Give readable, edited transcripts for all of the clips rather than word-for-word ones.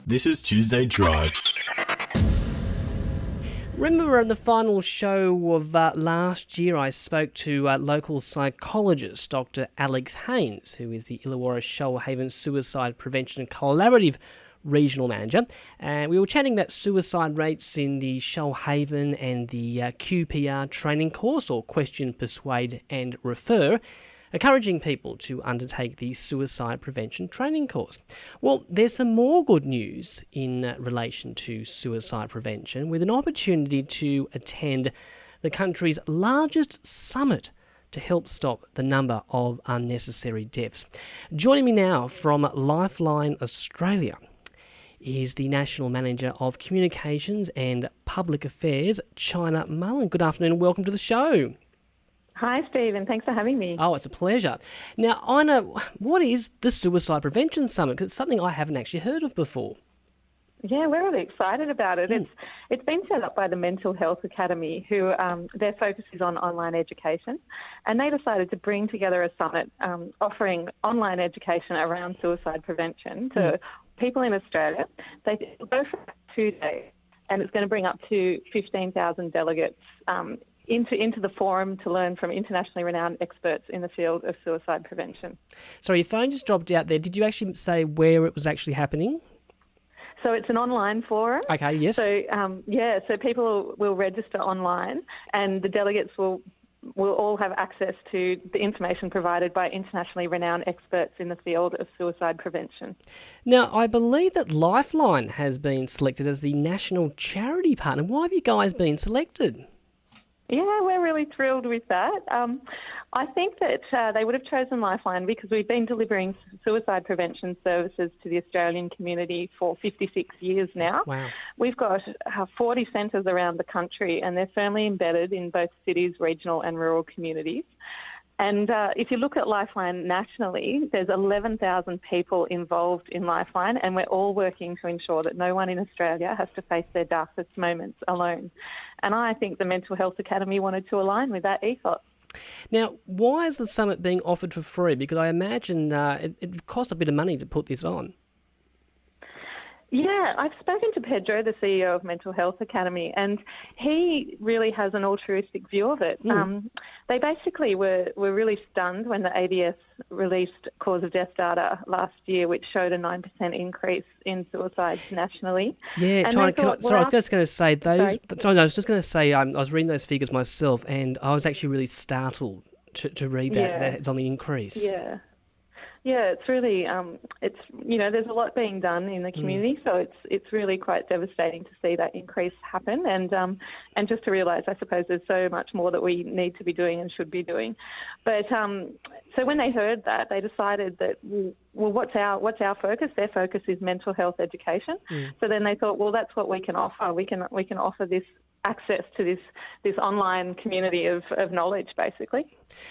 This is Tuesday Drive. Remember in the final show of last year, I spoke to local psychologist Dr. Alex Haynes, who is the Illawarra Shoalhaven Suicide Prevention Collaborative Regional Manager. And we were chatting about suicide rates in the Shoalhaven and the QPR training course, or Question, Persuade and Refer, encouraging people to undertake the suicide prevention training course. Well, there's some more good news in relation to suicide prevention, with an opportunity to attend the country's largest summit to help stop the number of unnecessary deaths. Joining me now from Lifeline Australia is the National Manager of Communications and Public Affairs, Ina Mullin. Good afternoon and welcome to the show. Hi, Stephen. Thanks for having me. Oh, it's a pleasure. Now, Ina, what is the Suicide Prevention Summit? Because it's something I haven't actually heard of before. Yeah, we're really excited about it. It's been set up by the Mental Health Academy, who their focus is on online education, and they decided to bring together a summit offering online education around suicide prevention to people in Australia. They go for 2 days, and it's going to bring up to 15,000 delegates into the forum to learn from internationally renowned experts in the field of suicide prevention. Sorry, your phone just dropped out there. Did you actually say where it was actually happening? So it's an online forum. Okay, yes. So people will register online, and the delegates will all have access to the information provided by internationally renowned experts in the field of suicide prevention. Now, I believe that Lifeline has been selected as the national charity partner. Why have you guys been selected? Yeah, we're really thrilled with that. I think that they would have chosen Lifeline because we've been delivering suicide prevention services to the Australian community for 56 years now. Wow. We've got 40 centres around the country, and they're firmly embedded in both cities, regional and rural communities. And if you look at Lifeline nationally, there's 11,000 people involved in Lifeline, and we're all working to ensure that no one in Australia has to face their darkest moments alone. And I think the Mental Health Academy wanted to align with that ethos. Now, why is the summit being offered for free? Because I imagine it costs a bit of money to put this on. Yeah, I've spoken to Pedro, the CEO of Mental Health Academy, and he really has an altruistic view of it. They basically were really stunned when the ABS released cause of death data last year, which showed a 9% increase in suicides nationally. Yeah, and I was just going to say I was reading those figures myself, and I was actually really startled to read that it's on the increase. Yeah, it's really, there's a lot being done in the community, so it's really quite devastating to see that increase happen, and just to realise, I suppose, there's so much more that we need to be doing and should be doing. But so when they heard that, they decided that, well, what's our focus? Their focus is mental health education. So then they thought, well, that's what we can offer. We can offer this access to this online community of knowledge, basically.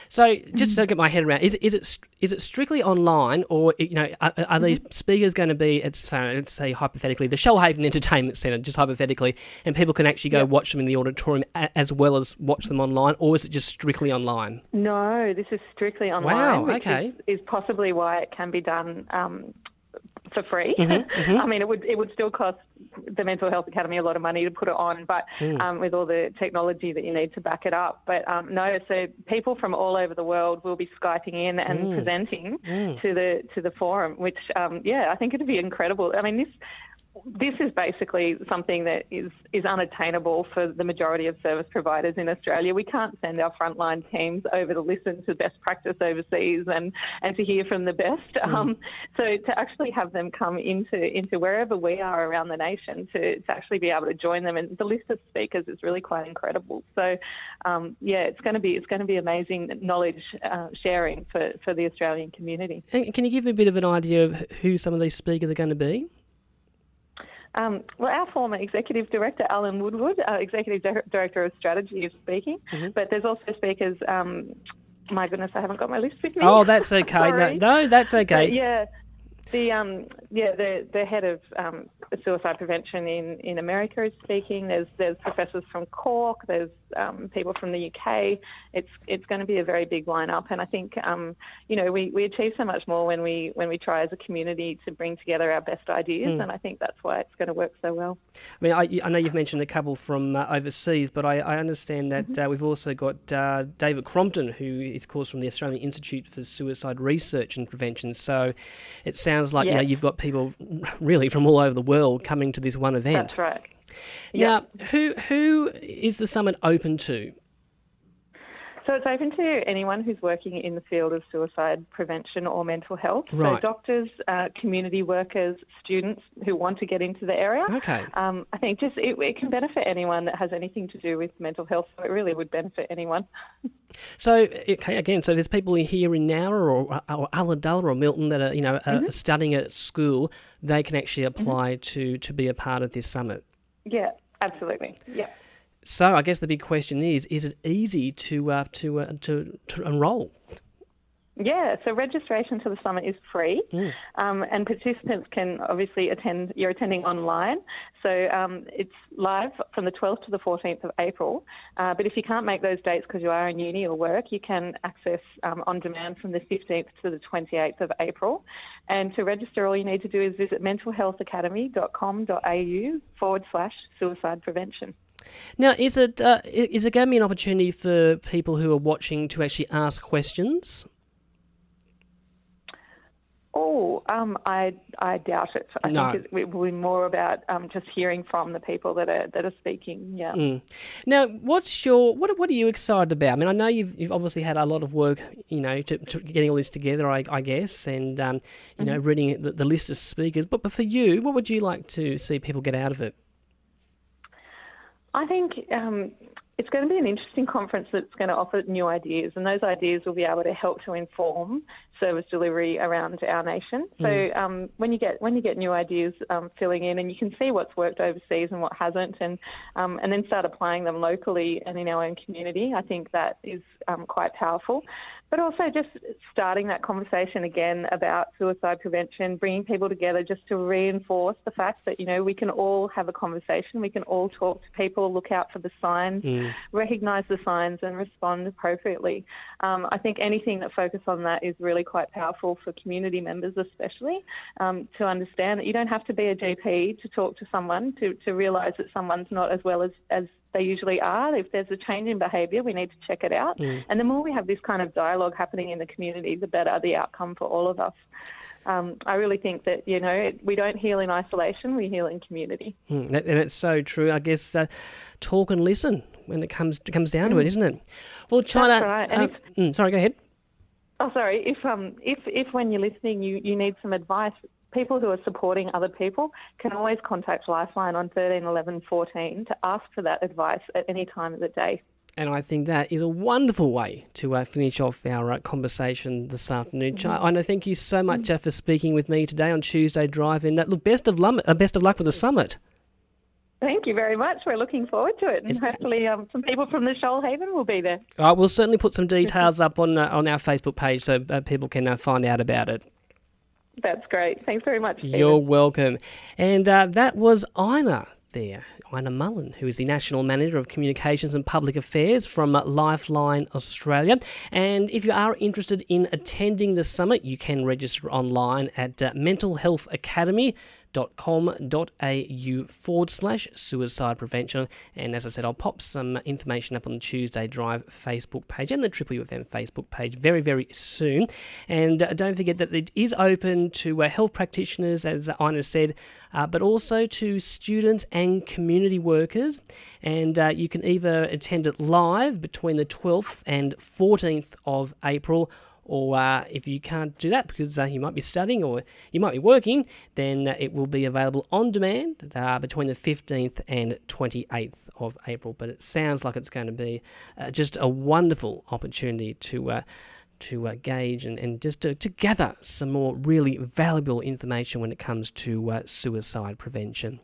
So just to get my head around, is it strictly online, or are these speakers going to be let's say hypothetically the Shoalhaven Entertainment Centre, just hypothetically, and people can actually go watch them in the auditorium as well as watch them online, or is it just strictly online? No, this is strictly online. Wow, okay. Is possibly why it can be done for free. I mean, it would still cost the Mental Health Academy a lot of money to put it on, but with all the technology that you need to back it up. But no, so people from all over the world will be Skyping in and presenting to the forum, which I think it'd be incredible. I mean, this is basically something that is unattainable for the majority of service providers in Australia. We can't send our frontline teams over to listen to best practice overseas and to hear from the best. So to actually have them come into wherever we are around the nation to actually be able to join them, and the list of speakers is really quite incredible. So it's going to be amazing knowledge sharing for the Australian community. And can you give me a bit of an idea of who some of these speakers are going to be? Well, our former Executive Director, Alan Woodward, Executive Director of Strategy, is speaking, but there's also speakers, my goodness, I haven't got my list with me. Oh, that's okay. No, that's okay. But the head of suicide prevention in America is speaking. There's professors from Cork. There's people from the UK. It's going to be a very big lineup, and I think we achieve so much more when we try as a community to bring together our best ideas, and I think that's why it's going to work so well. I mean, I know you've mentioned a couple from overseas, but I understand that we've also got David Crompton, who is, of course, from the Australian Institute for Suicide Research and Prevention. So it sounds like you've got people really from all over the world coming to this one event. That's right. Now, who is the summit open to? So it's open to anyone who's working in the field of suicide prevention or mental health. Right. So doctors, community workers, students who want to get into the area. Okay. I think just it can benefit anyone that has anything to do with mental health. So it really would benefit anyone. So, okay, again, so there's people here in Nowra or Ulladulla or Milton that are studying at school. They can actually apply to be a part of this summit. Yeah, absolutely. Yeah. So I guess the big question is it easy to enrol? Yeah, so registration to the summit is free, and participants can obviously attend. You're attending online, so it's live from the 12th to the 14th of April. But if you can't make those dates because you are in uni or work, you can access on demand from the 15th to the 28th of April. And to register, all you need to do is visit mentalhealthacademy.com.au/suicide prevention. Now, is it going to be an opportunity for people who are watching to actually ask questions? Oh, I doubt it. I think it will be more about just hearing from the people that are speaking. Yeah. Now, what are you excited about? I mean, I know you've obviously had a lot of work, to getting all this together, I guess, and reading the list of speakers. But for you, what would you like to see people get out of it? I think it's going to be an interesting conference that's going to offer new ideas, and those ideas will be able to help to inform service delivery around our nation. So when you get new ideas filling in, and you can see what's worked overseas and what hasn't, and then start applying them locally and in our own community, I think that is quite powerful. But also just starting that conversation again about suicide prevention, bringing people together just to reinforce the fact that, we can all have a conversation, we can all talk to people, look out for the signs, recognise the signs and respond appropriately. I think anything that focuses on that is really quite powerful for community members especially, to understand that you don't have to be a GP to talk to someone to realise that someone's not as well as they usually are. If there's a change in behaviour, we need to check it out. And the more we have this kind of dialogue happening in the community, the better the outcome for all of us. I really think that, we don't heal in isolation, we heal in community. And it's so true. I guess talk and listen when it comes down to it, isn't it? Well, China... That's right. Sorry, go ahead. Oh, sorry. If when you're listening you need some advice, people who are supporting other people can always contact Lifeline on 13 11 14 to ask for that advice at any time of the day. And I think that is a wonderful way to finish off our conversation this afternoon. Ina, thank you so much for speaking with me today on Tuesday Drive. And look, best of luck with the summit. Thank you very much. We're looking forward to it, and hopefully some people from the Shoalhaven will be there. We'll certainly put some details up on our Facebook page so people can find out about it. That's great. Thanks very much, Stephen. You're welcome. And that was Ina there, Ina Mullin, who is the National Manager of Communications and Public Affairs from Lifeline Australia. And if you are interested in attending the summit, you can register online at mentalhealthacademy.com.au/suicide prevention. And as I said, I'll pop some information up on the Tuesday Drive Facebook page and the Triple UFM Facebook page very, very soon. And don't forget that it is open to health practitioners, as Ina said, but also to students and community workers. And you can either attend it live between the 12th and 14th of April, or if you can't do that because you might be studying or you might be working, then it will be available on demand between the 15th and 28th of April. But it sounds like it's going to be just a wonderful opportunity to gauge and just to gather some more really valuable information when it comes to suicide prevention.